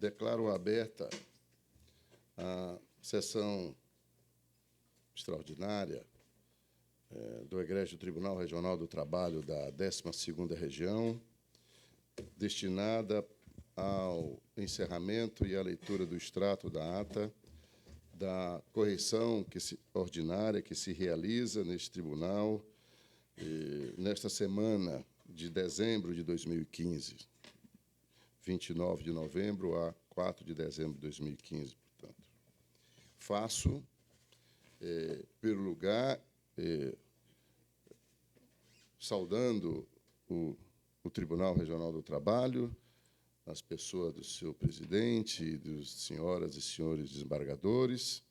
Declaro aberta a sessão extraordinária do Egrégio Tribunal Regional do Trabalho da 12ª Região, destinada ao encerramento e à leitura do extrato da ata da correição ordinária que se realiza neste tribunal nesta semana de dezembro de 2015, 29 de novembro a 4 de dezembro de 2015, portanto. Faço, pelo lugar, saudando o Tribunal Regional do Trabalho, as pessoas do seu presidente, dos senhoras e senhores desembargadores.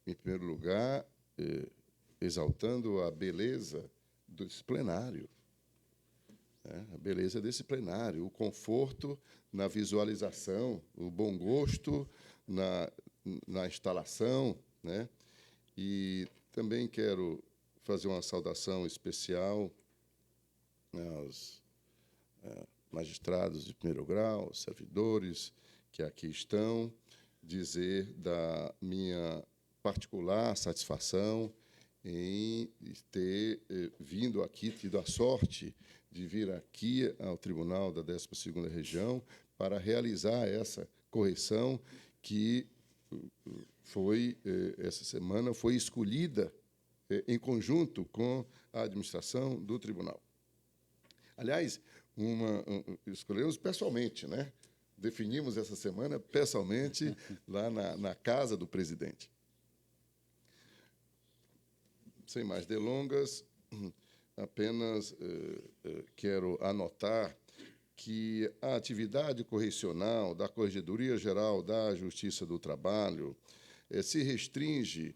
Em primeiro lugar, exaltando a beleza desse plenário, a beleza desse plenário, o conforto na visualização, o bom gosto na instalação, né? E também quero fazer uma saudação especial aos magistrados de primeiro grau, servidores que aqui estão, dizer da minha particular satisfação em ter vindo aqui, tido a sorte de vir aqui ao Tribunal da 12ª Região para realizar essa correção que essa semana foi escolhida em conjunto com a administração do tribunal. Aliás, escolhemos pessoalmente, né? Definimos essa semana pessoalmente lá na casa do presidente. Sem mais delongas, apenas quero anotar que a atividade correcional da Corregedoria Geral da Justiça do Trabalho se restringe,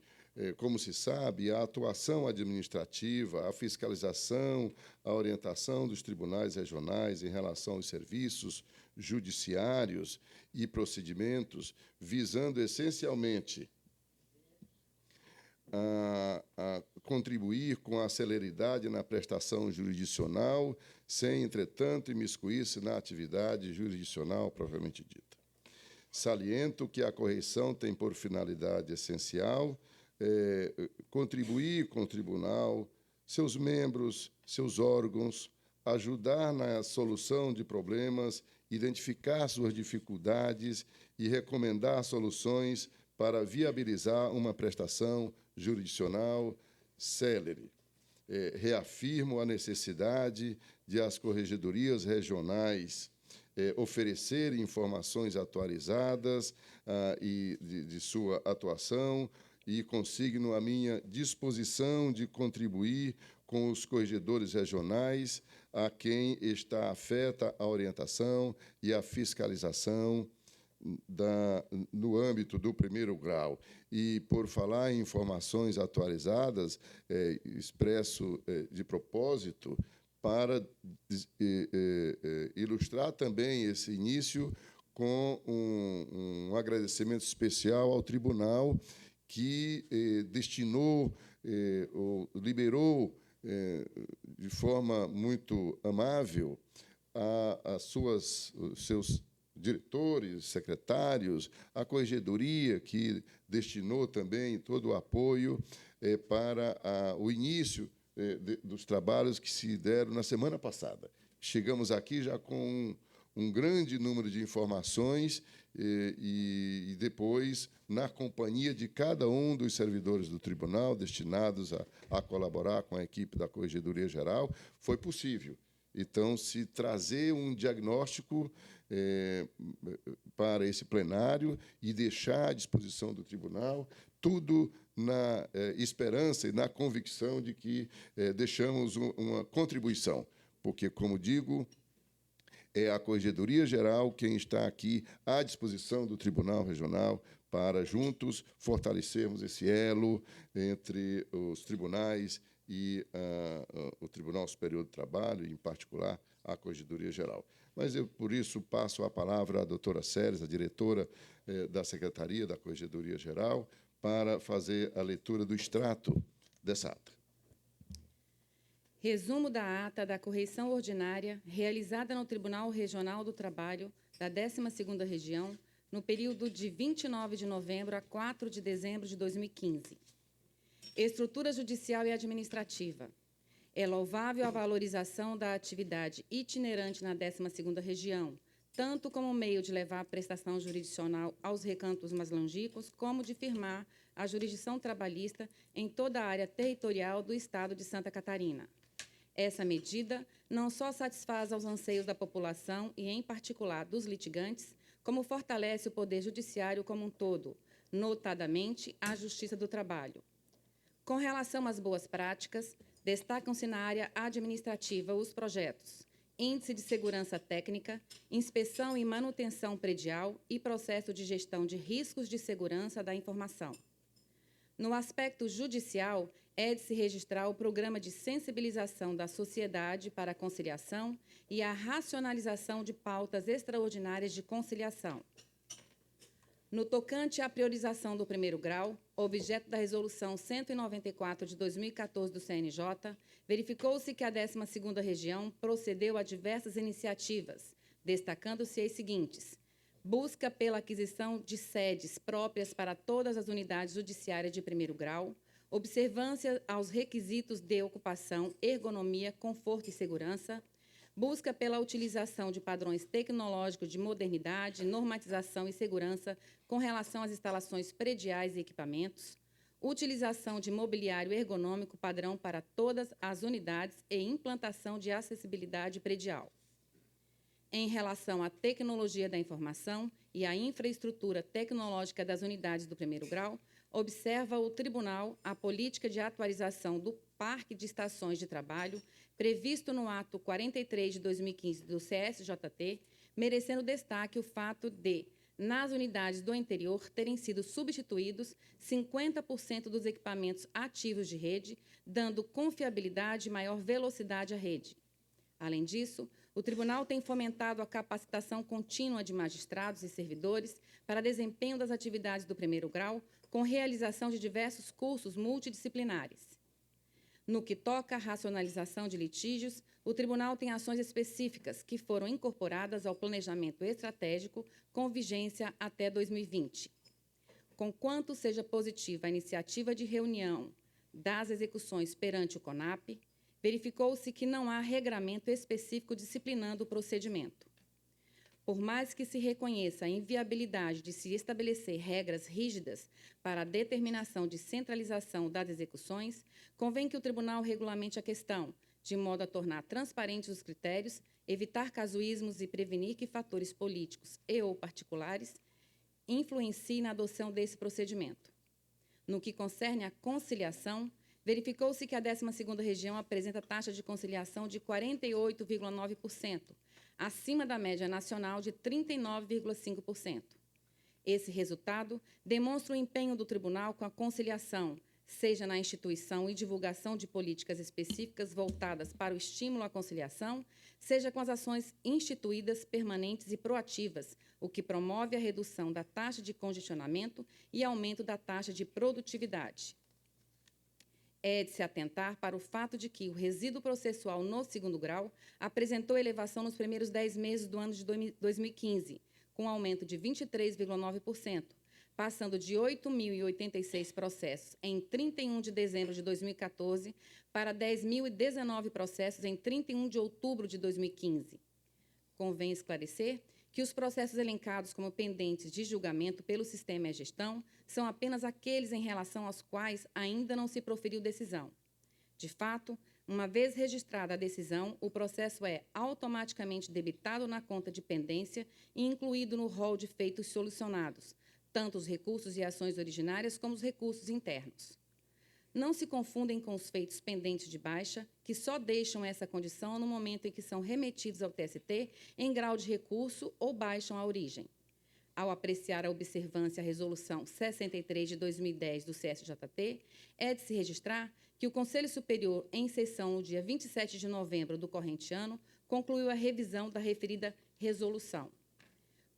como se sabe, à atuação administrativa, à fiscalização, à orientação dos tribunais regionais em relação aos serviços judiciários e procedimentos, visando essencialmente a contribuir com a celeridade na prestação jurisdicional, sem, entretanto, imiscuir-se na atividade jurisdicional propriamente dita. Saliento que a correição tem por finalidade essencial contribuir com o tribunal, seus membros, seus órgãos, ajudar na solução de problemas, identificar suas dificuldades e recomendar soluções para viabilizar uma prestação jurisdicional célere. Reafirmo a necessidade de as corregedorias regionais oferecerem informações atualizadas e de sua atuação, e consigno a minha disposição de contribuir com os corregedores regionais a quem está afeta a orientação e a fiscalização no âmbito do primeiro grau. E, por falar em informações atualizadas, expresso de propósito para ilustrar também esse início com um agradecimento especial ao tribunal que destinou ou liberou de forma muito amável os seus diretores, secretários, a corregedoria, que destinou também todo o apoio para o início dos trabalhos que se deram na semana passada. Chegamos aqui já com um grande número de informações e depois, na companhia de cada um dos servidores do tribunal destinados a colaborar com a equipe da Corregedoria Geral, foi possível. Então, se trazer um diagnóstico para esse plenário e deixar à disposição do tribunal, tudo na esperança e na convicção de que deixamos uma contribuição, porque, como digo, é a Corregedoria Geral quem está aqui à disposição do Tribunal Regional para, juntos, fortalecermos esse elo entre os tribunais e o Tribunal Superior do Trabalho, e, em particular, a Corregedoria Geral. Mas eu, por isso, passo a palavra à doutora Séries, a diretora da Secretaria da Corregedoria Geral, para fazer a leitura do extrato dessa ata. Resumo da ata da correição ordinária realizada no Tribunal Regional do Trabalho da 12ª Região, no período de 29 de novembro a 4 de dezembro de 2015. Estrutura judicial e administrativa. É louvável a valorização da atividade itinerante na 12ª Região, tanto como meio de levar a prestação jurisdicional aos recantos mais longínquos, como de firmar a jurisdição trabalhista em toda a área territorial do Estado de Santa Catarina. Essa medida não só satisfaz aos anseios da população e, em particular, dos litigantes, como fortalece o Poder Judiciário como um todo, notadamente a Justiça do Trabalho. Com relação às boas práticas, destacam-se na área administrativa os projetos Índice de Segurança Técnica, Inspeção e Manutenção Predial e Processo de Gestão de Riscos de Segurança da Informação. No aspecto judicial, é de se registrar o programa de sensibilização da sociedade para a conciliação e a racionalização de pautas extraordinárias de conciliação. No tocante à priorização do primeiro grau, objeto da Resolução 194 de 2014 do CNJ, verificou-se que a 12ª Região procedeu a diversas iniciativas, destacando-se as seguintes: busca pela aquisição de sedes próprias para todas as unidades judiciárias de primeiro grau, observância aos requisitos de ocupação, ergonomia, conforto e segurança, busca pela utilização de padrões tecnológicos de modernidade, normatização e segurança com relação às instalações prediais e equipamentos, utilização de mobiliário ergonômico padrão para todas as unidades e implantação de acessibilidade predial. Em relação à tecnologia da informação e à infraestrutura tecnológica das unidades do primeiro grau, observa o Tribunal a política de atualização do Parque de Estações de Trabalho, previsto no ato 43 de 2015 do CSJT, merecendo destaque o fato de, nas unidades do interior, terem sido substituídos 50% dos equipamentos ativos de rede, dando confiabilidade e maior velocidade à rede. Além disso, o Tribunal tem fomentado a capacitação contínua de magistrados e servidores para desempenho das atividades do primeiro grau, com realização de diversos cursos multidisciplinares. No que toca à racionalização de litígios, o Tribunal tem ações específicas que foram incorporadas ao planejamento estratégico com vigência até 2020. Conquanto seja positiva a iniciativa de reunião das execuções perante o CONAP, verificou-se que não há regramento específico disciplinando o procedimento. Por mais que se reconheça a inviabilidade de se estabelecer regras rígidas para a determinação de centralização das execuções, convém que o Tribunal regulamente a questão, de modo a tornar transparentes os critérios, evitar casuísmos e prevenir que fatores políticos e/ou particulares influenciem na adoção desse procedimento. No que concerne à conciliação, verificou-se que a 12ª Região apresenta taxa de conciliação de 48,9%, acima da média nacional de 39,5%. Esse resultado demonstra o empenho do Tribunal com a conciliação, seja na instituição e divulgação de políticas específicas voltadas para o estímulo à conciliação, seja com as ações instituídas, permanentes e proativas, o que promove a redução da taxa de congestionamento e aumento da taxa de produtividade. É de se atentar para o fato de que o resíduo processual no segundo grau apresentou elevação nos primeiros 10 meses do ano de 2015, com aumento de 23,9%, passando de 8.086 processos em 31 de dezembro de 2014 para 10.019 processos em 31 de outubro de 2015. Convém esclarecer que os processos elencados como pendentes de julgamento pelo sistema e-gestão são apenas aqueles em relação aos quais ainda não se proferiu decisão. De fato, uma vez registrada a decisão, o processo é automaticamente debitado na conta de pendência e incluído no rol de feitos solucionados, tanto os recursos e ações originárias como os recursos internos. Não se confundem com os feitos pendentes de baixa, que só deixam essa condição no momento em que são remetidos ao TST em grau de recurso ou baixam a origem. Ao apreciar a observância à Resolução 63 de 2010 do CSJT, é de se registrar que o Conselho Superior, em sessão no dia 27 de novembro do corrente ano, concluiu a revisão da referida resolução.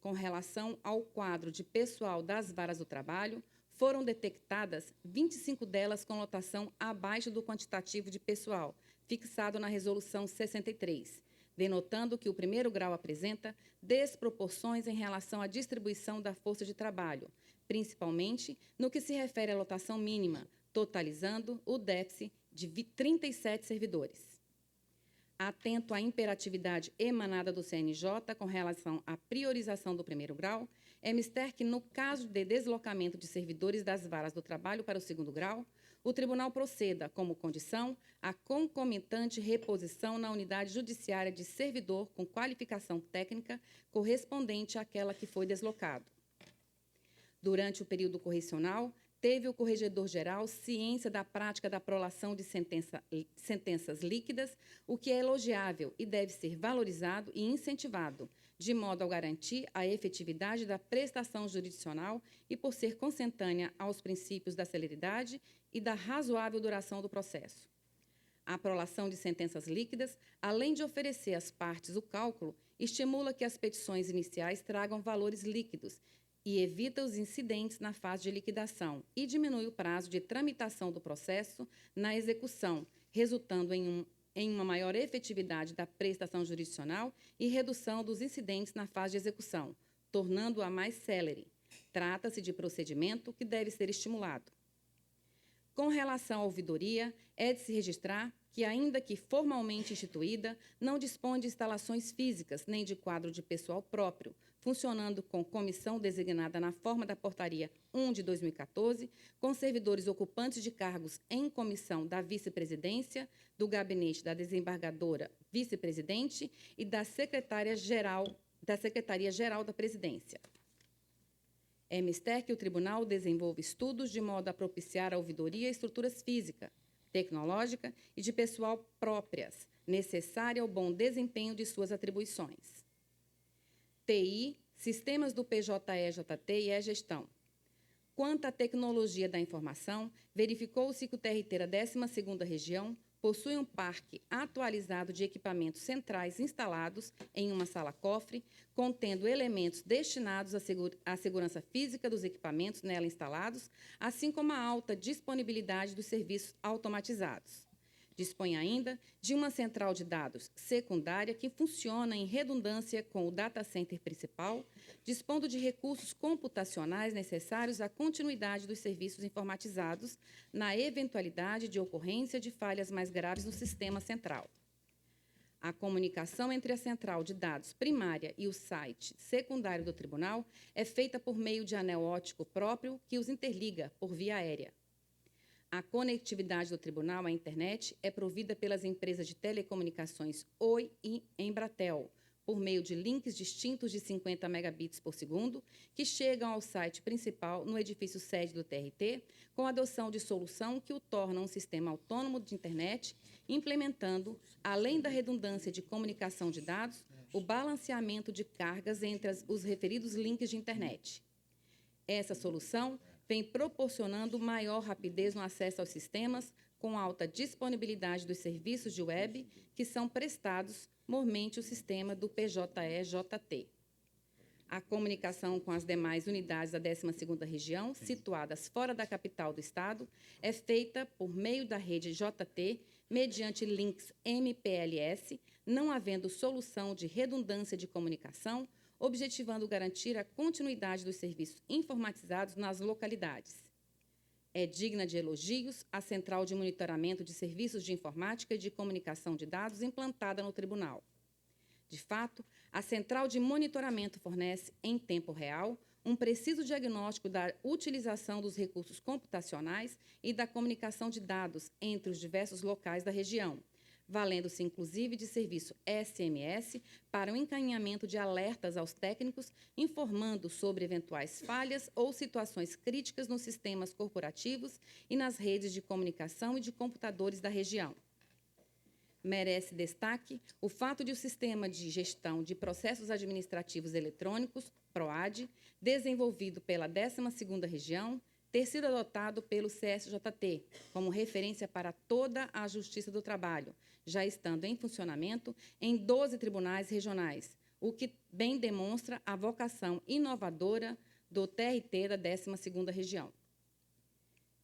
Com relação ao quadro de pessoal das varas do trabalho, foram detectadas 25 delas com lotação abaixo do quantitativo de pessoal, fixado na Resolução 63, denotando que o primeiro grau apresenta desproporções em relação à distribuição da força de trabalho, principalmente no que se refere à lotação mínima, totalizando o déficit de 37 servidores. Atento à imperatividade emanada do CNJ com relação à priorização do primeiro grau, é mister que, no caso de deslocamento de servidores das varas do trabalho para o segundo grau, o tribunal proceda, como condição, à concomitante reposição na unidade judiciária de servidor com qualificação técnica correspondente àquela que foi deslocado. Durante o período correcional, teve o Corregedor-Geral ciência da prática da prolação de sentenças líquidas, o que é elogiável e deve ser valorizado e incentivado, de modo a garantir a efetividade da prestação jurisdicional e por ser consentânea aos princípios da celeridade e da razoável duração do processo. A prolação de sentenças líquidas, além de oferecer às partes o cálculo, estimula que as petições iniciais tragam valores líquidos e evita os incidentes na fase de liquidação e diminui o prazo de tramitação do processo na execução, resultando em uma maior efetividade da prestação jurisdicional e redução dos incidentes na fase de execução, tornando-a mais célere. Trata-se de procedimento que deve ser estimulado. Com relação à ouvidoria, é de se registrar que, ainda que formalmente instituída, não dispõe de instalações físicas nem de quadro de pessoal próprio, funcionando com comissão designada na forma da Portaria 1 de 2014, com servidores ocupantes de cargos em comissão da vice-presidência, do gabinete da desembargadora vice-presidente e da Secretaria-Geral da Presidência. É mister que o tribunal desenvolva estudos de modo a propiciar a ouvidoria a estruturas física, tecnológica e de pessoal próprias, necessária ao bom desempenho de suas atribuições. TI, sistemas do PJE-JT e e-gestão. Quanto à tecnologia da informação, verificou-se que o TRT da 12ª Região possui um parque atualizado de equipamentos centrais instalados em uma sala-cofre, contendo elementos destinados à segurança física dos equipamentos nela instalados, assim como a alta disponibilidade dos serviços automatizados. Dispõe ainda de uma central de dados secundária que funciona em redundância com o data center principal, dispondo de recursos computacionais necessários à continuidade dos serviços informatizados na eventualidade de ocorrência de falhas mais graves no sistema central. A comunicação entre a central de dados primária e o site secundário do tribunal é feita por meio de anel óptico próprio que os interliga por via aérea. A conectividade do tribunal à internet é provida pelas empresas de telecomunicações Oi e Embratel, por meio de links distintos de 50 megabits por segundo, que chegam ao site principal no edifício sede do TRT, com a adoção de solução que o torna um sistema autônomo de internet, implementando, além da redundância de comunicação de dados, o balanceamento de cargas entre os referidos links de internet. Essa solução vem proporcionando maior rapidez no acesso aos sistemas, com alta disponibilidade dos serviços de web que são prestados mormente o sistema do PJE-JT. A comunicação com as demais unidades da 12ª Região, situadas fora da capital do Estado, é feita por meio da rede JT, mediante links MPLS, não havendo solução de redundância de comunicação, objetivando garantir a continuidade dos serviços informatizados nas localidades. É digna de elogios a Central de Monitoramento de Serviços de Informática e de Comunicação de Dados implantada no Tribunal. De fato, a Central de Monitoramento fornece, em tempo real, um preciso diagnóstico da utilização dos recursos computacionais e da comunicação de dados entre os diversos locais da região, valendo-se inclusive de serviço SMS para o encaminhamento de alertas aos técnicos, informando sobre eventuais falhas ou situações críticas nos sistemas corporativos e nas redes de comunicação e de computadores da região. Merece destaque o fato de o Sistema de Gestão de Processos Administrativos Eletrônicos, PROAD, desenvolvido pela 12ª Região, ter sido adotado pelo CSJT como referência para toda a Justiça do Trabalho, já estando em funcionamento em 12 tribunais regionais, o que bem demonstra a vocação inovadora do TRT da 12ª Região.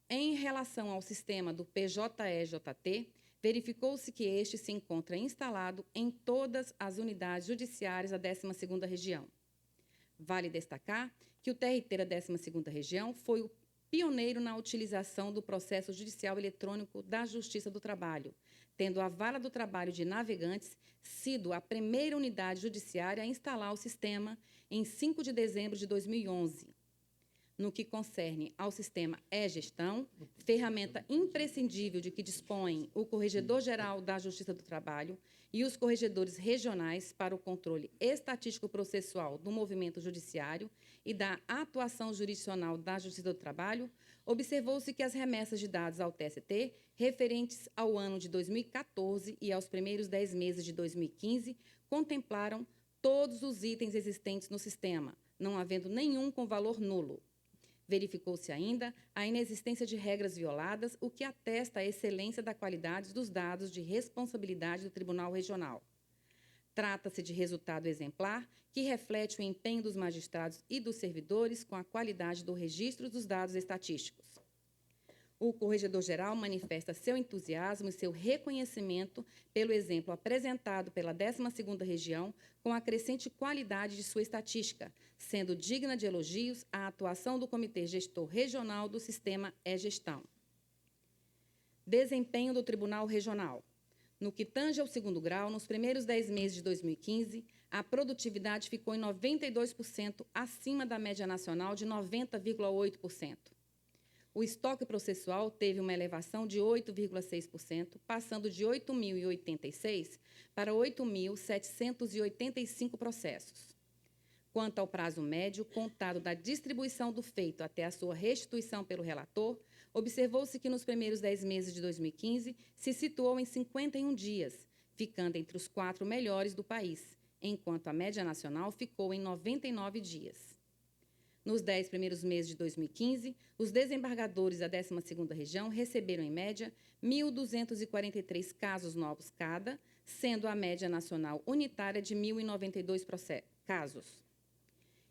Em relação ao sistema do PJE-JT, verificou-se que este se encontra instalado em todas as unidades judiciárias da 12ª Região. Vale destacar que o TRT da 12ª Região foi o pioneiro na utilização do processo judicial eletrônico da Justiça do Trabalho, tendo a Vara do Trabalho de Navegantes sido a primeira unidade judiciária a instalar o sistema em 5 de dezembro de 2011. No que concerne ao sistema e-Gestão, ferramenta imprescindível de que dispõem o Corregedor-Geral da Justiça do Trabalho e os corregedores regionais para o controle estatístico processual do movimento judiciário e da atuação jurisdicional da Justiça do Trabalho, observou-se que as remessas de dados ao TST, referentes ao ano de 2014 e aos primeiros 10 meses de 2015, contemplaram todos os itens existentes no sistema, não havendo nenhum com valor nulo. Verificou-se ainda a inexistência de regras violadas, o que atesta a excelência da qualidade dos dados de responsabilidade do Tribunal Regional. Trata-se de resultado exemplar que reflete o empenho dos magistrados e dos servidores com a qualidade do registro dos dados estatísticos. O Corregedor-Geral manifesta seu entusiasmo e seu reconhecimento pelo exemplo apresentado pela 12ª Região com a crescente qualidade de sua estatística, sendo digna de elogios a atuação do Comitê Gestor Regional do Sistema e-Gestão. Desempenho do Tribunal Regional. No que tange ao 2º grau, nos primeiros 10 meses de 2015, a produtividade ficou em 92% acima da média nacional de 90,8%. O estoque processual teve uma elevação de 8,6%, passando de 8.086 para 8.785 processos. Quanto ao prazo médio, contado da distribuição do feito até a sua restituição pelo relator, observou-se que nos primeiros 10 meses de 2015 se situou em 51 dias, ficando entre os 4 melhores do país, enquanto a média nacional ficou em 99 dias. Nos 10 primeiros meses de 2015, os desembargadores da 12ª Região receberam, em média, 1.243 casos novos cada, sendo a média nacional unitária de 1.092 casos.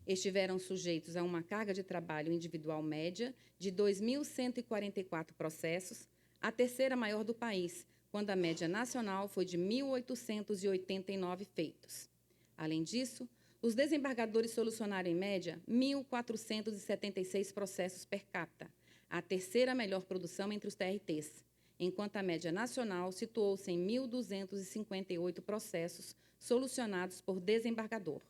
Estiveram sujeitos a uma carga de trabalho individual média de 2.144 processos, a terceira maior do país, quando a média nacional foi de 1.889 feitos. Além disso, os desembargadores solucionaram, em média, 1.476 processos per capita, a terceira melhor produção entre os TRTs, enquanto a média nacional situou-se em 1.258 processos solucionados por desembargador.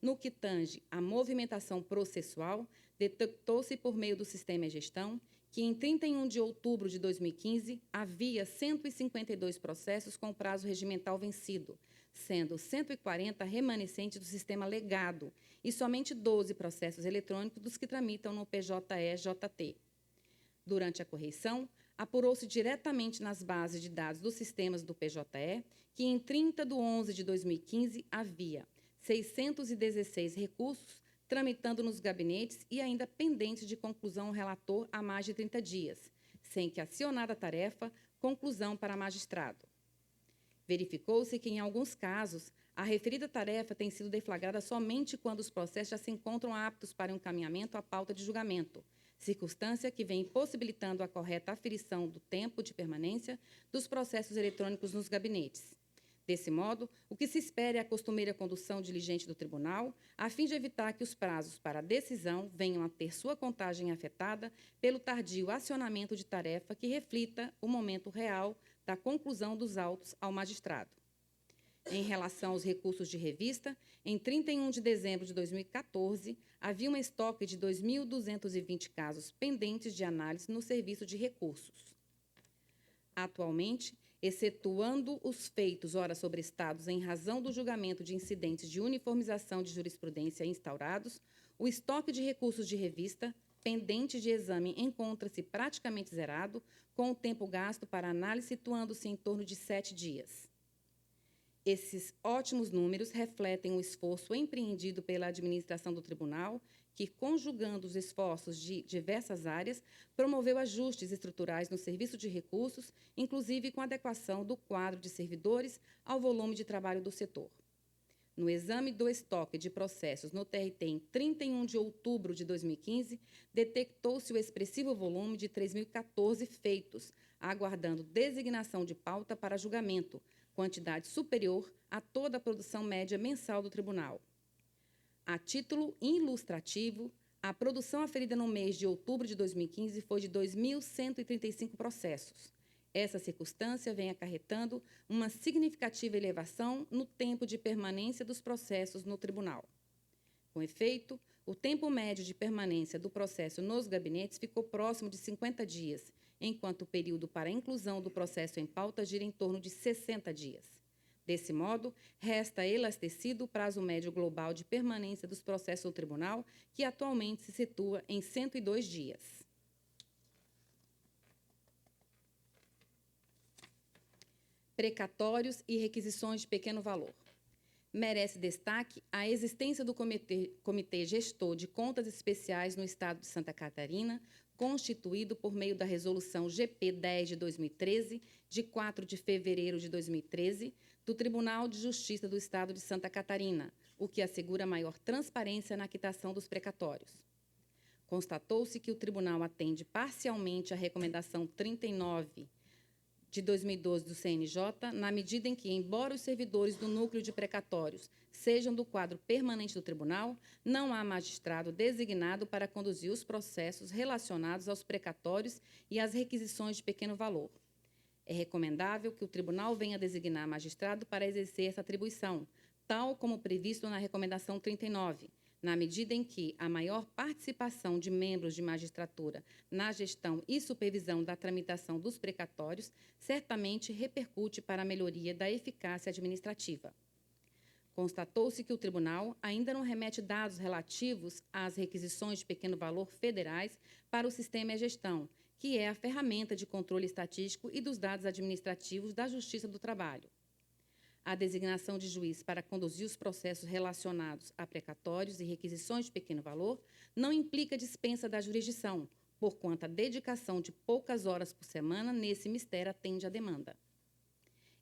No que tange à movimentação processual, detectou-se por meio do sistema e-Gestão que, em 31 de outubro de 2015, havia 152 processos com prazo regimental vencido, sendo 140 remanescentes do sistema legado e somente 12 processos eletrônicos dos que tramitam no PJE-JT. Durante a correição, apurou-se diretamente nas bases de dados dos sistemas do PJE que, em 30 de 11 de 2015, havia 616 recursos tramitando nos gabinetes e ainda pendentes de conclusão ao relator há mais de 30 dias, sem que acionada a tarefa, conclusão para magistrado. Verificou-se que, em alguns casos, a referida tarefa tem sido deflagrada somente quando os processos já se encontram aptos para o encaminhamento à pauta de julgamento, circunstância que vem possibilitando a correta aferição do tempo de permanência dos processos eletrônicos nos gabinetes. Desse modo, o que se espera é a costumeira condução diligente do tribunal, a fim de evitar que os prazos para a decisão venham a ter sua contagem afetada pelo tardio acionamento de tarefa que reflita o momento real da conclusão dos autos ao magistrado. Em relação aos recursos de revista, em 31 de dezembro de 2014, havia um estoque de 2.220 casos pendentes de análise no serviço de recursos. Atualmente, excetuando os feitos ora sobrestados em razão do julgamento de incidentes de uniformização de jurisprudência instaurados, o estoque de recursos de revista pendentes de exame encontra-se praticamente zerado, com o tempo gasto para análise situando-se em torno de 7 dias. Esses ótimos números refletem o esforço empreendido pela administração do tribunal, que, conjugando os esforços de diversas áreas, promoveu ajustes estruturais no serviço de recursos, inclusive com adequação do quadro de servidores ao volume de trabalho do setor. No exame do estoque de processos no TRT em 31 de outubro de 2015, detectou-se o expressivo volume de 3.014 feitos, aguardando designação de pauta para julgamento, quantidade superior a toda a produção média mensal do tribunal. A título ilustrativo, a produção aferida no mês de outubro de 2015 foi de 2.135 processos. Essa circunstância vem acarretando uma significativa elevação no tempo de permanência dos processos no tribunal. Com efeito, o tempo médio de permanência do processo nos gabinetes ficou próximo de 50 dias, enquanto o período para a inclusão do processo em pauta gira em torno de 60 dias. Desse modo, resta elastecido o prazo médio global de permanência dos processos no tribunal, que atualmente se situa em 102 dias. Precatórios e requisições de pequeno valor. Merece destaque a existência do Comitê Gestor de Contas Especiais no Estado de Santa Catarina, constituído por meio da Resolução GP 10 de 2013, de 4 de fevereiro de 2013, do Tribunal de Justiça do Estado de Santa Catarina, o que assegura maior transparência na quitação dos precatórios. Constatou-se que o Tribunal atende parcialmente à Recomendação 39 de 2012 do CNJ, na medida em que, embora os servidores do núcleo de precatórios sejam do quadro permanente do tribunal, não há magistrado designado para conduzir os processos relacionados aos precatórios e às requisições de pequeno valor. É recomendável que o tribunal venha designar magistrado para exercer essa atribuição, tal como previsto na Recomendação 39, na medida em que a maior participação de membros de magistratura na gestão e supervisão da tramitação dos precatórios certamente repercute para a melhoria da eficácia administrativa. Constatou-se que o tribunal ainda não remete dados relativos às requisições de pequeno valor federais para o sistema e-gestão, que é a ferramenta de controle estatístico e dos dados administrativos da Justiça do Trabalho. A designação de juiz para conduzir os processos relacionados a precatórios e requisições de pequeno valor não implica dispensa da jurisdição, porquanto a dedicação de poucas horas por semana nesse mistério atende à demanda.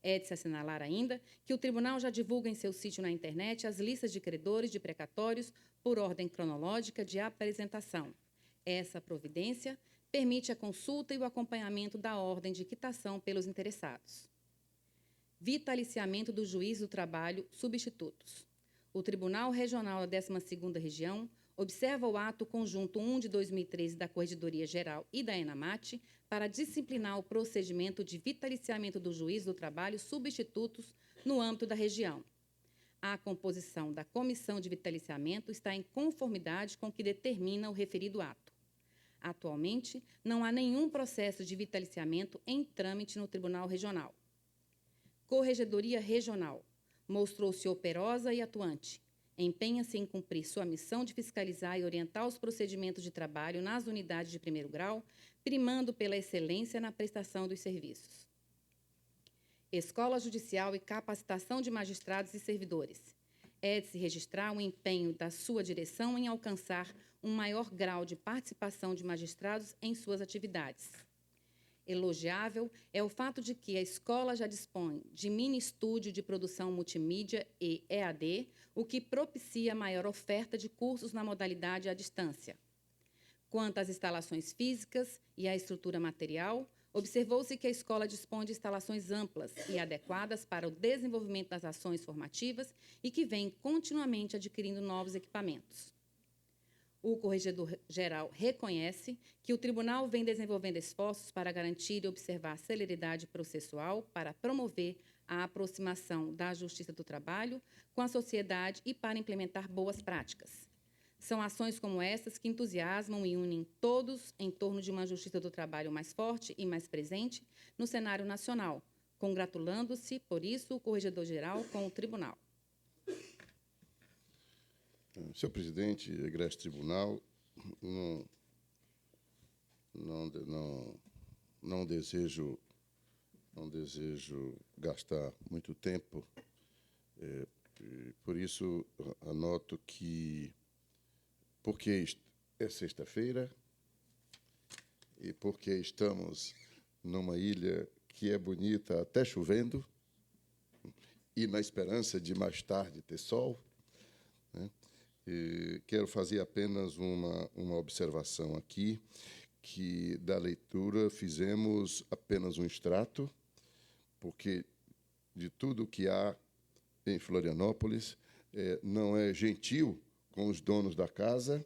É de se assinalar ainda que o tribunal já divulga em seu sítio na internet as listas de credores de precatórios por ordem cronológica de apresentação. Essa providência permite a consulta e o acompanhamento da ordem de quitação pelos interessados. Vitaliciamento do juiz do trabalho substitutos. O Tribunal Regional da 12ª Região observa o ato conjunto 1 de 2013 da Corregedoria Geral e da ENAMAT para disciplinar o procedimento de vitaliciamento do juiz do trabalho substitutos no âmbito da região. A composição da comissão de vitaliciamento está em conformidade com o que determina o referido ato. Atualmente, não há nenhum processo de vitaliciamento em trâmite no Tribunal Regional. Corregedoria Regional mostrou-se operosa e atuante. Empenha-se em cumprir sua missão de fiscalizar e orientar os procedimentos de trabalho nas unidades de primeiro grau, primando pela excelência na prestação dos serviços. Escola Judicial e capacitação de magistrados e servidores. É de se registrar o empenho da sua direção em alcançar um maior grau de participação de magistrados em suas atividades. Elogiável é o fato de que a escola já dispõe de mini-estúdio de produção multimídia e EAD, o que propicia maior oferta de cursos na modalidade à distância. Quanto às instalações físicas e à estrutura material, observou-se que a escola dispõe de instalações amplas e adequadas para o desenvolvimento das ações formativas e que vem continuamente adquirindo novos equipamentos. O Corregedor-Geral reconhece que o Tribunal vem desenvolvendo esforços para garantir e observar a celeridade processual para promover a aproximação da Justiça do Trabalho com a sociedade e para implementar boas práticas. São ações como essas que entusiasmam e unem todos em torno de uma Justiça do Trabalho mais forte e mais presente no cenário nacional, congratulando-se, por isso, o Corregedor-Geral com o Tribunal. Senhor presidente, egresso tribunal, não desejo gastar muito tempo, por isso anoto que, porque é sexta-feira e porque estamos numa ilha que é bonita até chovendo, e na esperança de mais tarde ter sol, né? Quero fazer apenas uma observação aqui, que da leitura fizemos apenas um extrato, porque de tudo que há em Florianópolis, não é gentil com os donos da casa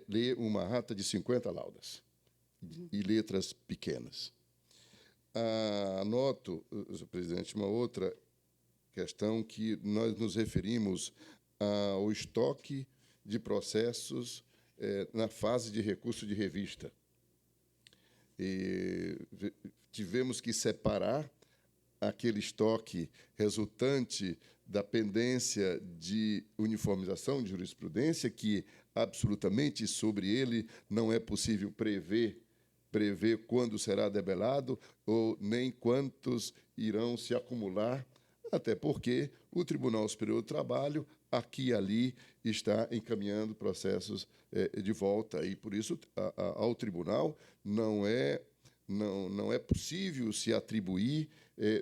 ler uma ata de 50 laudas e letras pequenas. Anoto, presidente, uma outra questão que nós nos referimos ao estoque de processos na fase de recurso de revista. E tivemos que separar aquele estoque resultante da pendência de uniformização de jurisprudência, que absolutamente sobre ele não é possível prever quando será debelado ou nem quantos irão se acumular, até porque o Tribunal Superior do Trabalho, aqui e ali, está encaminhando processos de volta, e, por isso, ao tribunal não é possível se atribuir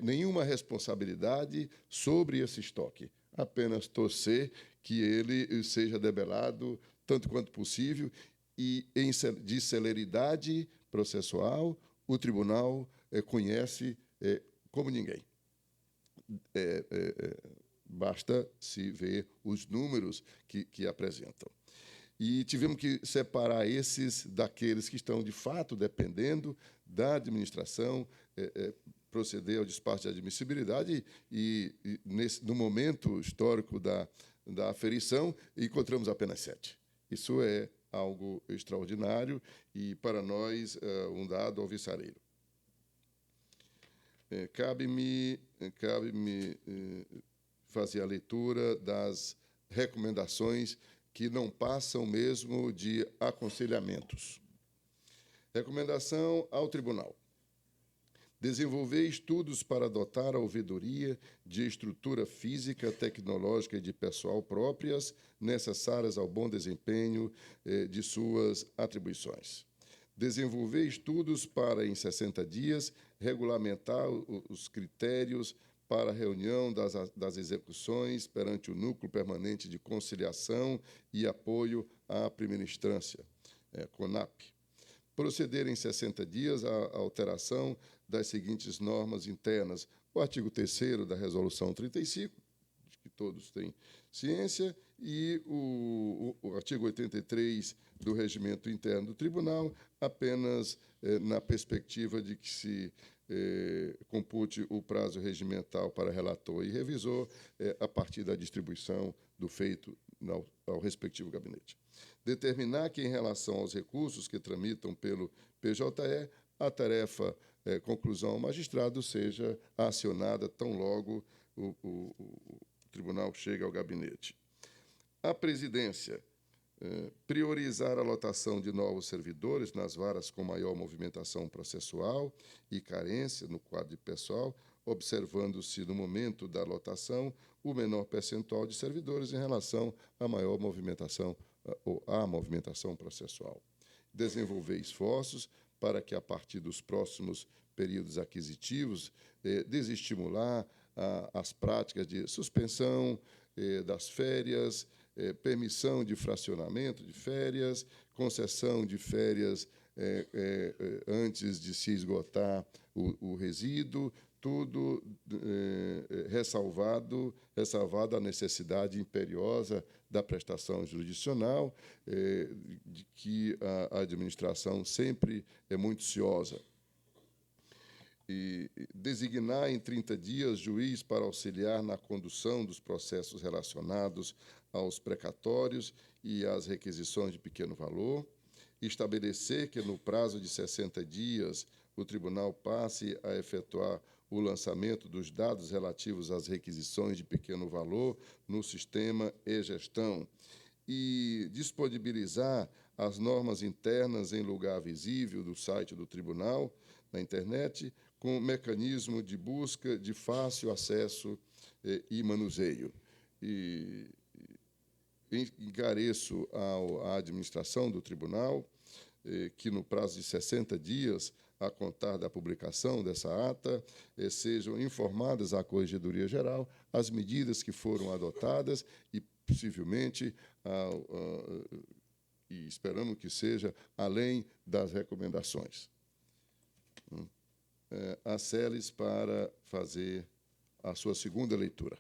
nenhuma responsabilidade sobre esse estoque, apenas torcer que ele seja debelado tanto quanto possível, e, de celeridade processual, o tribunal conhece como ninguém. Basta se ver os números que apresentam. E tivemos que separar esses daqueles que estão, de fato, dependendo da administração, proceder ao despacho de admissibilidade, e no momento histórico da aferição, encontramos apenas 7. Isso é algo extraordinário e, para nós, um dado alvissareiro. Cabe-me fazer a leitura das recomendações que não passam mesmo de aconselhamentos. Recomendação ao tribunal: desenvolver estudos para adotar a ouvidoria de estrutura física, tecnológica e de pessoal próprias necessárias ao bom desempenho de suas atribuições. Desenvolver estudos para, em 60 dias, regulamentar os critérios para a reunião das execuções perante o Núcleo Permanente de Conciliação e Apoio à Primeira Instância, CONAP. Proceder em 60 dias à alteração das seguintes normas internas: o artigo 3º da Resolução 35, de que todos têm ciência, e o artigo 83 do Regimento Interno do Tribunal, apenas na perspectiva de que se compute o prazo regimental para relator e revisor a partir da distribuição do feito ao respectivo gabinete. Determinar que, em relação aos recursos que tramitam pelo PJE, a tarefa conclusão ao magistrado seja acionada tão logo o tribunal chega ao gabinete. A presidência priorizar a lotação de novos servidores nas varas com maior movimentação processual e carência no quadro de pessoal, observando-se, no momento da lotação, o menor percentual de servidores em relação à maior movimentação ou à movimentação processual. Desenvolver esforços para que, a partir dos próximos períodos aquisitivos, desestimular as práticas de suspensão das férias, permissão de fracionamento de férias, concessão de férias antes de se esgotar o resíduo, tudo ressalvado a necessidade imperiosa da prestação jurisdicional, de que a administração sempre é muito ciosa. E designar em 30 dias juiz para auxiliar na condução dos processos relacionados aos precatórios e às requisições de pequeno valor. Estabelecer que, no prazo de 60 dias, o tribunal passe a efetuar o lançamento dos dados relativos às requisições de pequeno valor no sistema e-gestão, e disponibilizar as normas internas em lugar visível do site do tribunal, na internet, com mecanismo de busca de fácil acesso e manuseio. E encareço à administração do tribunal que, no prazo de 60 dias, a contar da publicação dessa ata, sejam informadas à Corregedoria Geral as medidas que foram adotadas e, possivelmente, e esperamos que seja além das recomendações. A Celes para fazer a sua segunda leitura.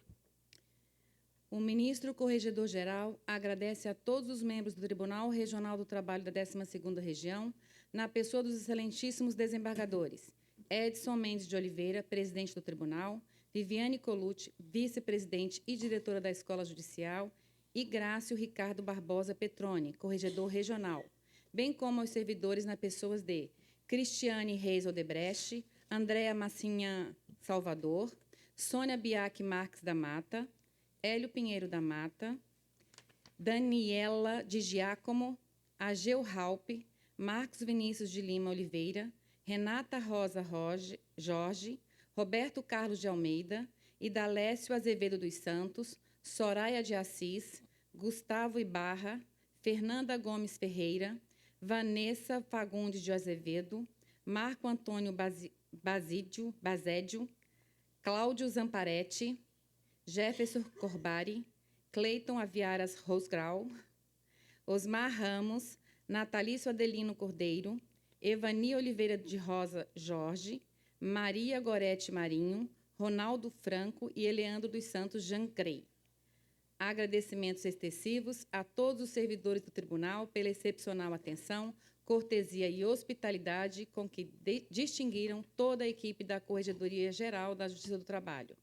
O ministro Corregedor-Geral agradece a todos os membros do Tribunal Regional do Trabalho da 12ª Região, na pessoa dos excelentíssimos desembargadores Edson Mendes de Oliveira, presidente do Tribunal, Viviane Colucci, vice-presidente e diretora da Escola Judicial, e Grácio Ricardo Barbosa Petroni, corregedor regional, bem como aos servidores na pessoas de Cristiane Reis Odebrecht, Andréa Massinha Salvador, Sônia Biac Marques da Mata, Hélio Pinheiro da Mata, Daniela de Giacomo, Ageu Raupe, Marcos Vinícius de Lima Oliveira, Renata Rosa Jorge, Roberto Carlos de Almeida, Idalécio Azevedo dos Santos, Soraya de Assis, Gustavo Ibarra, Fernanda Gomes Ferreira, Vanessa Fagundes de Azevedo, Marco Antônio Bazédio, Cláudio Zamparetti, Jefferson Corbari, Cleiton Aviaras Rosgrau, Osmar Ramos, Natalício Adelino Cordeiro, Evani Oliveira de Rosa Jorge, Maria Gorete Marinho, Ronaldo Franco e Eleandro dos Santos Jancrei. Agradecimentos extensivos a todos os servidores do Tribunal pela excepcional atenção, cortesia e hospitalidade com que distinguiram toda a equipe da Corregedoria Geral da Justiça do Trabalho.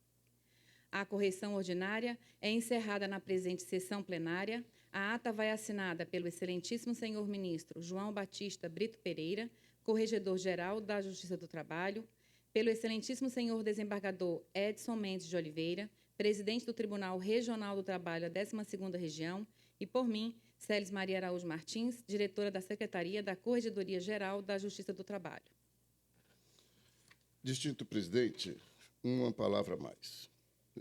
A correição ordinária é encerrada na presente sessão plenária. A ata vai assinada pelo excelentíssimo senhor ministro João Batista Brito Pereira, Corregedor-Geral da Justiça do Trabalho, pelo excelentíssimo senhor desembargador Edson Mendes de Oliveira, presidente do Tribunal Regional do Trabalho da 12ª Região, e por mim, Celes Maria Araújo Martins, diretora da Secretaria da Corregedoria Geral da Justiça do Trabalho. Distinto presidente, uma palavra a mais.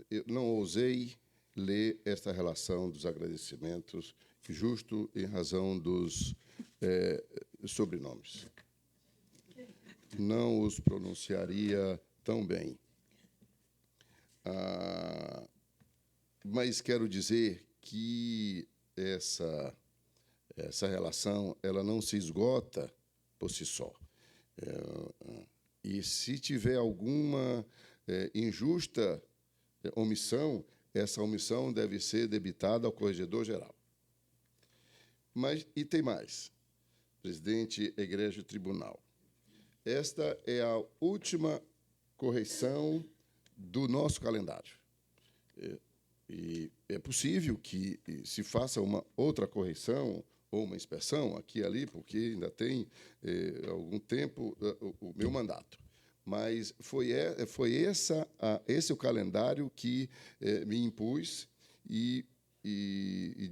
Eu não ousei ler esta relação dos agradecimentos, justo em razão dos sobrenomes. Não os pronunciaria tão bem. Mas quero dizer que essa relação ela não se esgota por si só. E se tiver alguma injusta omissão, essa omissão deve ser debitada ao Corregedor-Geral. Mas, e tem mais, presidente Egrégio Tribunal. Esta é a última correição do nosso calendário. E é possível que se faça uma outra correição ou uma inspeção aqui e ali, porque ainda tem algum tempo o meu mandato. Mas foi esse o calendário que me impus e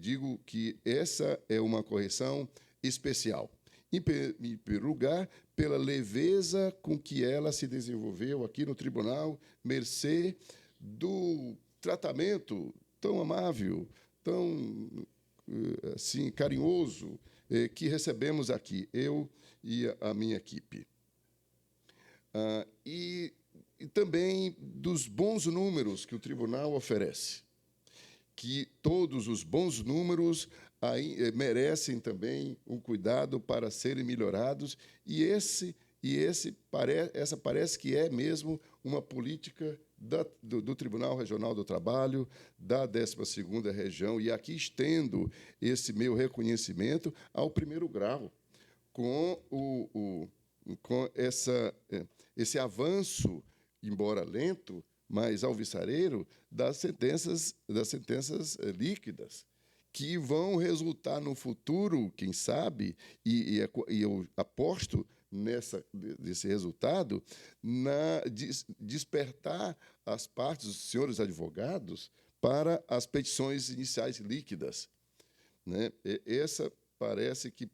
digo que essa é uma correção especial. Em primeiro lugar, pela leveza com que ela se desenvolveu aqui no tribunal, mercê do tratamento tão amável, tão assim, carinhoso que recebemos aqui, eu e a minha equipe. E também dos bons números que o tribunal oferece, que todos os bons números merecem também um cuidado para serem melhorados, e essa parece que é mesmo uma política do Tribunal Regional do Trabalho, da 12ª Região, e aqui estendo esse meu reconhecimento ao primeiro grau, com esse avanço, embora lento, mas alvissareiro, das sentenças líquidas, que vão resultar no futuro, quem sabe, e eu aposto desse resultado, despertar as partes, os senhores advogados, para as petições iniciais líquidas. Né? Essa parece que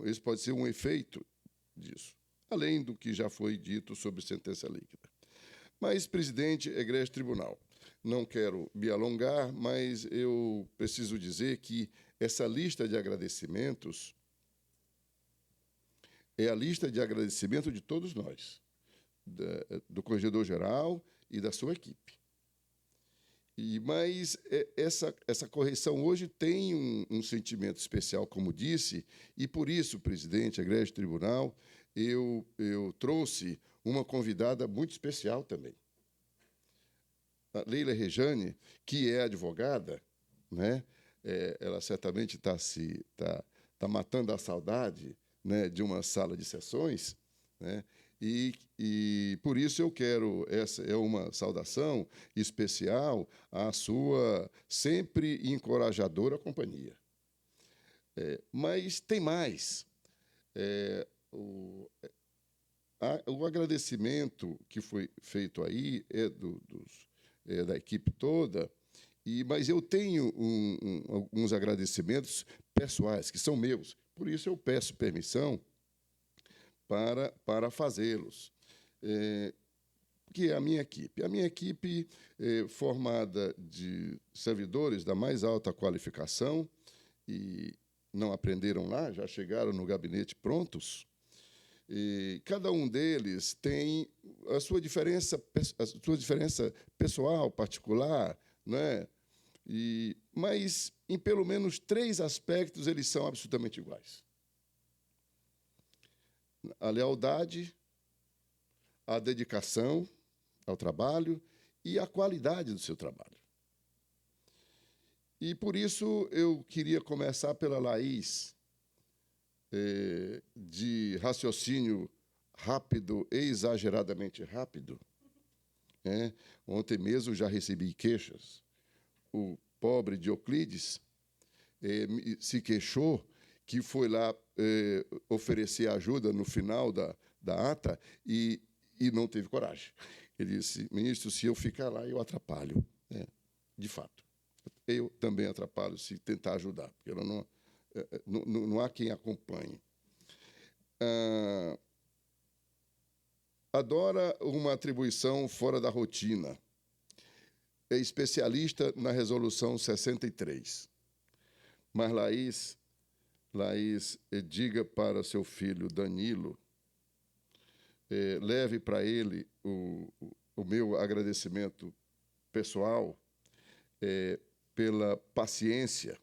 esse pode ser um efeito disso, além do que já foi dito sobre sentença líquida. Mas, presidente, egrégio tribunal, não quero me alongar, mas eu preciso dizer que essa lista de agradecimentos é a lista de agradecimento de todos nós, do Corregedor-Geral e da sua equipe. Mas essa correção hoje tem um sentimento especial, como disse, e por isso, presidente, egrégio tribunal, eu trouxe uma convidada muito especial também. A Leila Rejane, que é advogada, né? Ela certamente está matando a saudade, né, de uma sala de sessões, né? E por isso eu quero, essa é uma saudação especial à sua sempre encorajadora companhia. Mas tem mais. O agradecimento que foi feito aí é da equipe toda, mas eu tenho alguns agradecimentos pessoais, que são meus. Por isso eu peço permissão para fazê-los. Que é a minha equipe. A minha equipe é formada de servidores da mais alta qualificação, e não aprenderam lá, já chegaram no gabinete prontos. E cada um deles tem a sua diferença pessoal, particular, né? Mas, em pelo menos 3 aspectos, eles são absolutamente iguais. A lealdade, a dedicação ao trabalho e a qualidade do seu trabalho. E, por isso, eu queria começar pela Laís, de raciocínio rápido, exageradamente rápido. Ontem mesmo já recebi queixas. O pobre Dioclides se queixou que foi lá oferecer ajuda no final da ata e não teve coragem. Ele disse: ministro, se eu ficar lá, eu atrapalho. De fato, eu também atrapalho se tentar ajudar, porque não há quem acompanhe. Adora uma atribuição fora da rotina. É especialista na Resolução 63. Mas, Laís, diga para seu filho Danilo, leve para ele o meu agradecimento pessoal pela paciência,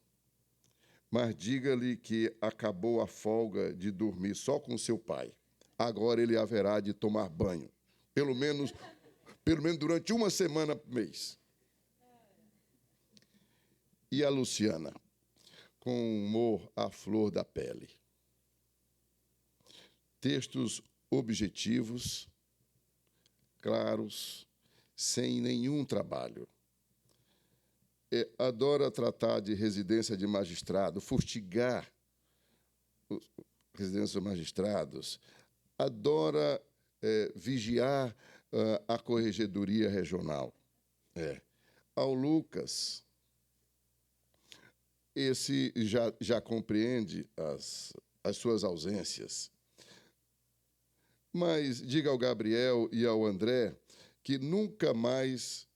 mas diga-lhe que acabou a folga de dormir só com seu pai. Agora ele haverá de tomar banho, pelo menos durante uma semana por mês. E a Luciana, com humor à flor da pele. Textos objetivos, claros, sem nenhum trabalho. Adora tratar de residência de magistrado, fustigar residência de magistrados. Adora vigiar a corregedoria regional. Ao Lucas, esse já compreende as suas ausências. Mas diga ao Gabriel e ao André que nunca mais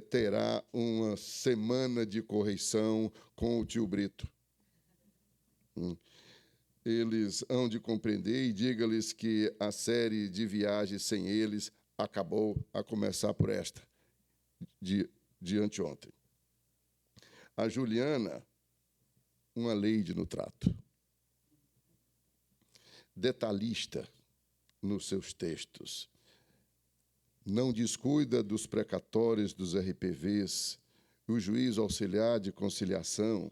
terá uma semana de correição com o tio Brito. Eles hão de compreender, e diga-lhes que a série de viagens sem eles acabou, a começar por esta, de anteontem. A Juliana, uma lady no trato. Detalhista nos seus textos. Não descuida dos precatórios dos RPVs, o juiz auxiliar de conciliação,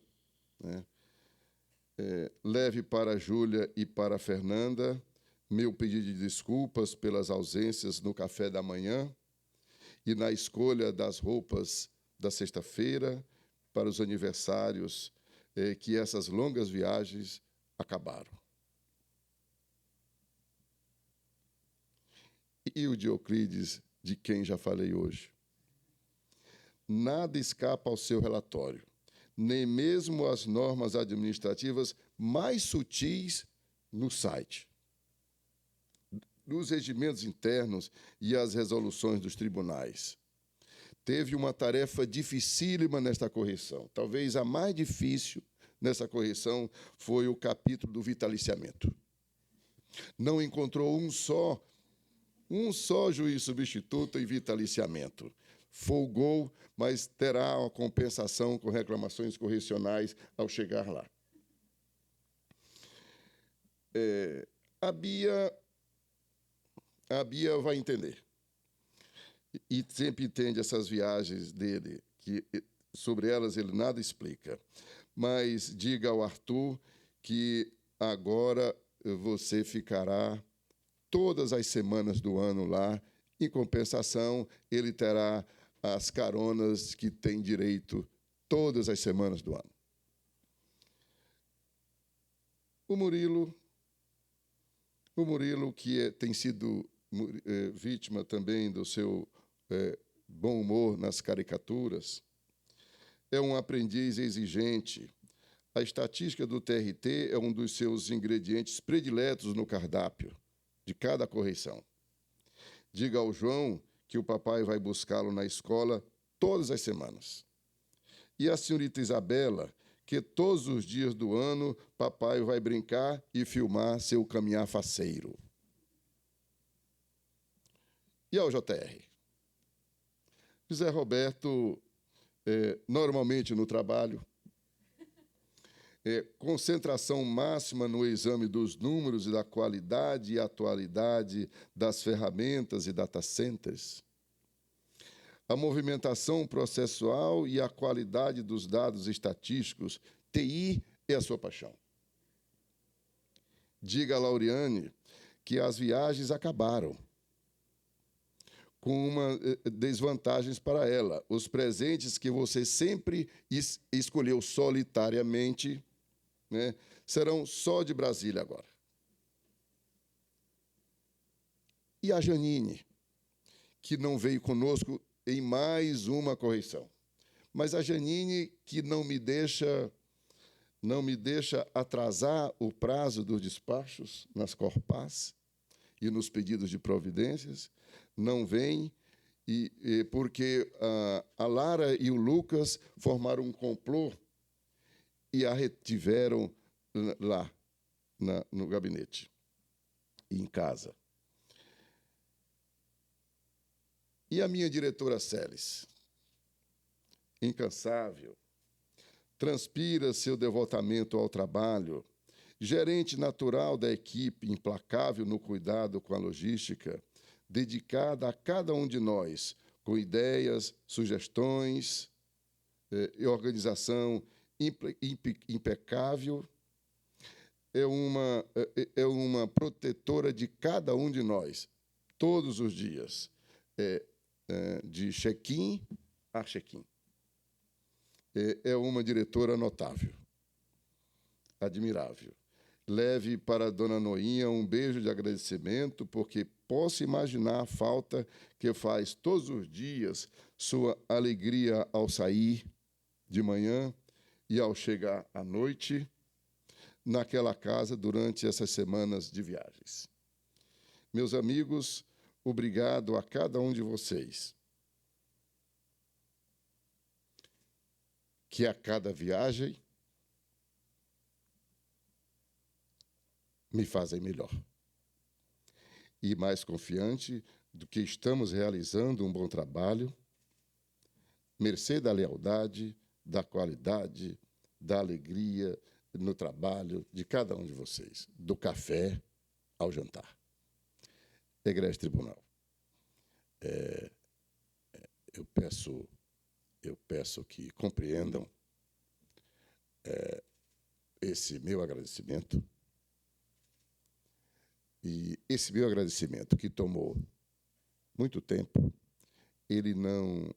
né? Leve para a Júlia e para a Fernanda meu pedido de desculpas pelas ausências no café da manhã e na escolha das roupas da sexta-feira para os aniversários, que essas longas viagens acabaram. E o Dioclides, de quem já falei hoje. Nada escapa ao seu relatório, nem mesmo as normas administrativas mais sutis no site, nos regimentos internos e as resoluções dos tribunais. Teve uma tarefa dificílima nesta correção. Talvez a mais difícil nessa correção foi o capítulo do vitaliciamento. Não encontrou um só juiz substituto em vitaliciamento. Folgou, mas terá uma compensação com reclamações correcionais ao chegar lá. A Bia vai entender. E sempre entende essas viagens dele, que sobre elas ele nada explica. Mas diga ao Arthur que agora você ficará todas as semanas do ano lá. Em compensação, ele terá as caronas que tem direito todas as semanas do ano. O Murilo, que tem sido vítima também do seu bom humor nas caricaturas, é um aprendiz exigente. A estatística do TRT é um dos seus ingredientes prediletos no cardápio de cada correição. Diga ao João que o papai vai buscá-lo na escola todas as semanas. E a senhorita Isabela, que todos os dias do ano papai vai brincar e filmar seu caminhar faceiro. E ao JR? José Roberto, normalmente no trabalho, concentração máxima no exame dos números e da qualidade e atualidade das ferramentas e data centers. A movimentação processual e a qualidade dos dados estatísticos, TI é a sua paixão. Diga a Lauriane que as viagens acabaram, com uma desvantagens para ela. Os presentes que você sempre escolheu solitariamente, né, serão só de Brasília agora. E a Janine, que não veio conosco em mais uma correição. Mas a Janine, que não me deixa atrasar o prazo dos despachos nas Corpás e nos pedidos de providências, não vem, porque a Lara e o Lucas formaram um complô e a retiveram lá, no gabinete e em casa. E a minha diretora Celes, incansável, transpira seu devotamento ao trabalho, gerente natural da equipe, implacável no cuidado com a logística, dedicada a cada um de nós, com ideias, sugestões e organização impecável, é uma protetora de cada um de nós, todos os dias, de check-in a check-in. É uma diretora notável, admirável. Leve para a dona Noinha um beijo de agradecimento, porque posso imaginar a falta que faz todos os dias sua alegria ao sair de manhã e ao chegar à noite naquela casa durante essas semanas de viagens. Meus amigos, obrigado a cada um de vocês, que a cada viagem me fazem melhor e mais confiante do que estamos realizando um bom trabalho, mercê da lealdade, da qualidade, da alegria no trabalho de cada um de vocês, do café ao jantar. Egrégio Tribunal, eu peço que compreendam esse meu agradecimento. E esse meu agradecimento, que tomou muito tempo, ele não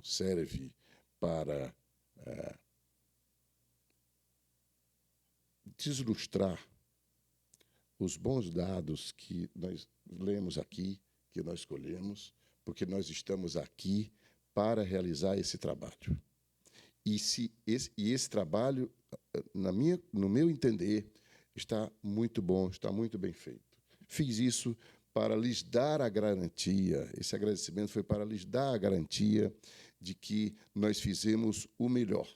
serve para deslustrar os bons dados que nós lemos aqui, que nós escolhemos, porque nós estamos aqui para realizar esse trabalho. E esse trabalho, no meu entender, está muito bom, está muito bem feito. Fiz isso para lhes dar a garantia, esse agradecimento foi para lhes dar a garantia de que nós fizemos o melhor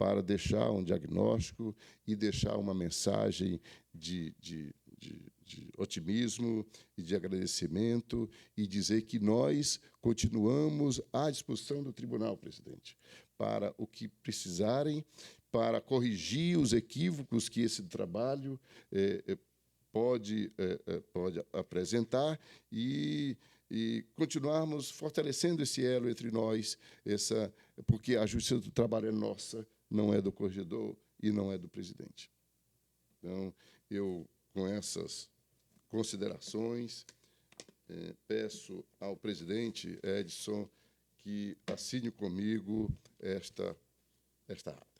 para deixar um diagnóstico e deixar uma mensagem de otimismo e de agradecimento e dizer que nós continuamos à disposição do tribunal, presidente, para o que precisarem, para corrigir os equívocos que esse trabalho pode apresentar e continuarmos fortalecendo esse elo entre nós, porque a justiça do trabalho é nossa, não é do corregedor e não é do presidente. Então, eu, com essas considerações, peço ao presidente Edson que assine comigo esta ata.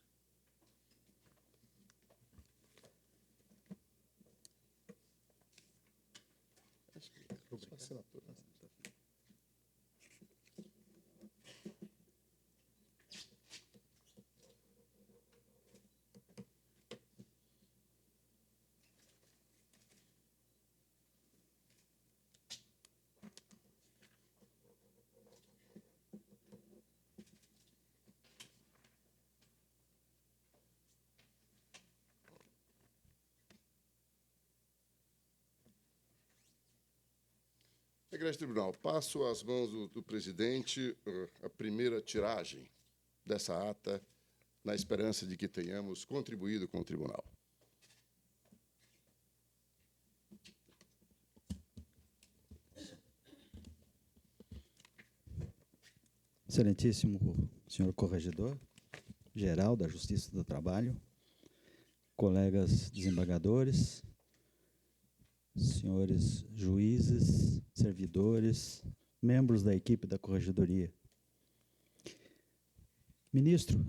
Egrégio Tribunal, passo às mãos do presidente a primeira tiragem dessa ata, na esperança de que tenhamos contribuído com o tribunal. Excelentíssimo senhor corregedor-geral da Justiça do Trabalho, colegas desembargadores, senhores juízes, servidores, membros da equipe da Corregedoria. Ministro,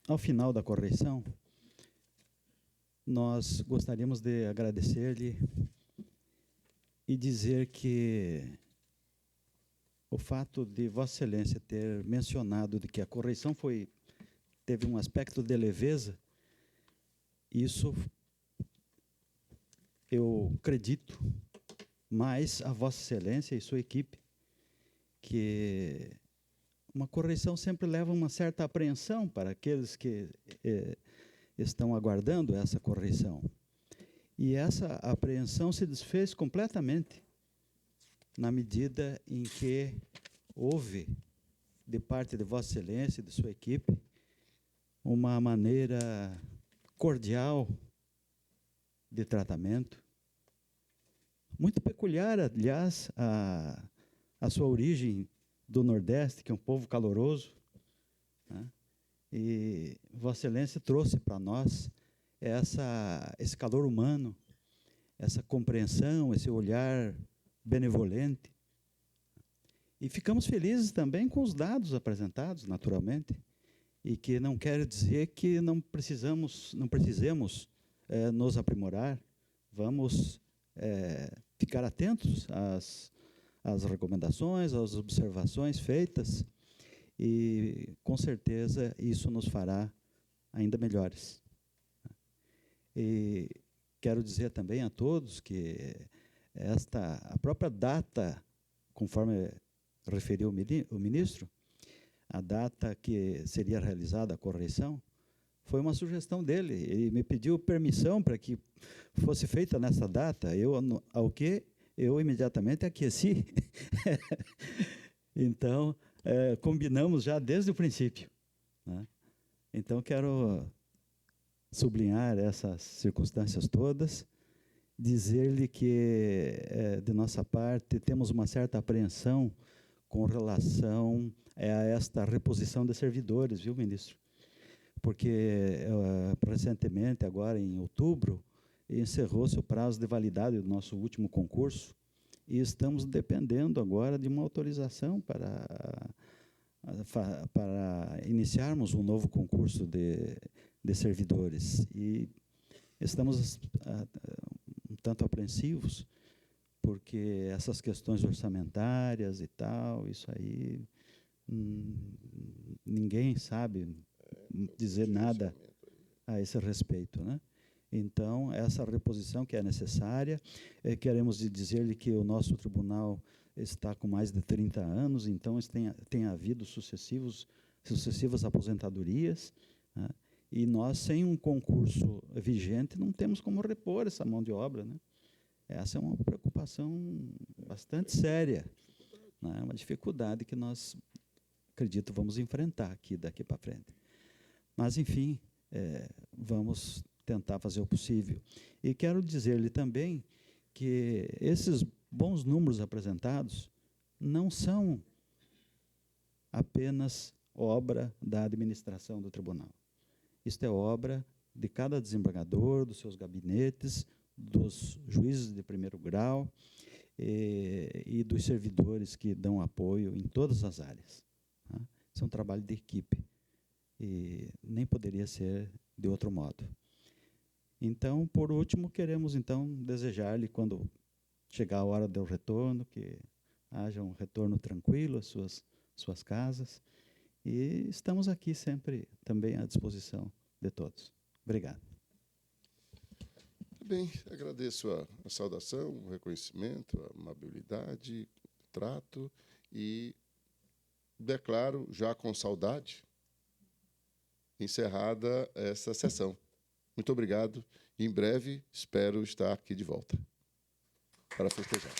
ao final da correição, nós gostaríamos de agradecer-lhe e dizer que o fato de Vossa Excelência ter mencionado de que a correição teve um aspecto de leveza, isso eu acredito mais a Vossa Excelência e sua equipe, que uma correição sempre leva uma certa apreensão para aqueles que estão aguardando essa correição. E essa apreensão se desfez completamente na medida em que houve, de parte de Vossa Excelência e de sua equipe, uma maneira cordial de tratamento, muito peculiar, aliás, a sua origem do Nordeste, que é um povo caloroso, né? E Vossa Excelência trouxe para nós esse calor humano, essa compreensão, esse olhar benevolente. E ficamos felizes também com os dados apresentados, naturalmente, e que não quer dizer que não precisemos nos aprimorar. Vamos ficar atentos às recomendações, às observações feitas, e, com certeza, isso nos fará ainda melhores. E quero dizer também a todos que a própria data, conforme referiu o ministro, a data que seria realizada a correição, foi uma sugestão dele. Ele me pediu permissão para que fosse feita nessa data, ao que eu imediatamente aqueci. Então, combinamos já desde o princípio, né? Então, quero sublinhar essas circunstâncias todas, dizer-lhe que, de nossa parte, temos uma certa apreensão com relação a esta reposição de servidores, viu, ministro? Porque, recentemente, agora em outubro, encerrou-se o prazo de validade do nosso último concurso e estamos dependendo agora de uma autorização para iniciarmos um novo concurso de servidores. E estamos um tanto apreensivos, porque essas questões orçamentárias e tal, isso aí, ninguém sabe dizer nada a esse respeito, né? Então, essa reposição que é necessária, queremos dizer-lhe que o nosso tribunal está com mais de 30 anos, então tem havido sucessivas aposentadorias, né? E nós, sem um concurso vigente, não temos como repor essa mão de obra, né? Essa é uma preocupação bastante séria, né? Uma dificuldade que nós, acredito, vamos enfrentar aqui daqui para frente. Mas, enfim, vamos tentar fazer o possível. E quero dizer-lhe também que esses bons números apresentados não são apenas obra da administração do tribunal. Isto é obra de cada desembargador, dos seus gabinetes, dos juízes de primeiro grau e dos servidores que dão apoio em todas as áreas, tá? Isso é um trabalho de equipe e nem poderia ser de outro modo. Então, por último, queremos então desejar-lhe, quando chegar a hora do retorno, que haja um retorno tranquilo às suas casas. E estamos aqui sempre também à disposição de todos. Obrigado. Bem, agradeço a saudação, o reconhecimento, a amabilidade, o trato e declaro, já com saudade, encerrada essa sessão. Muito obrigado. Em breve, espero estar aqui de volta para festejar.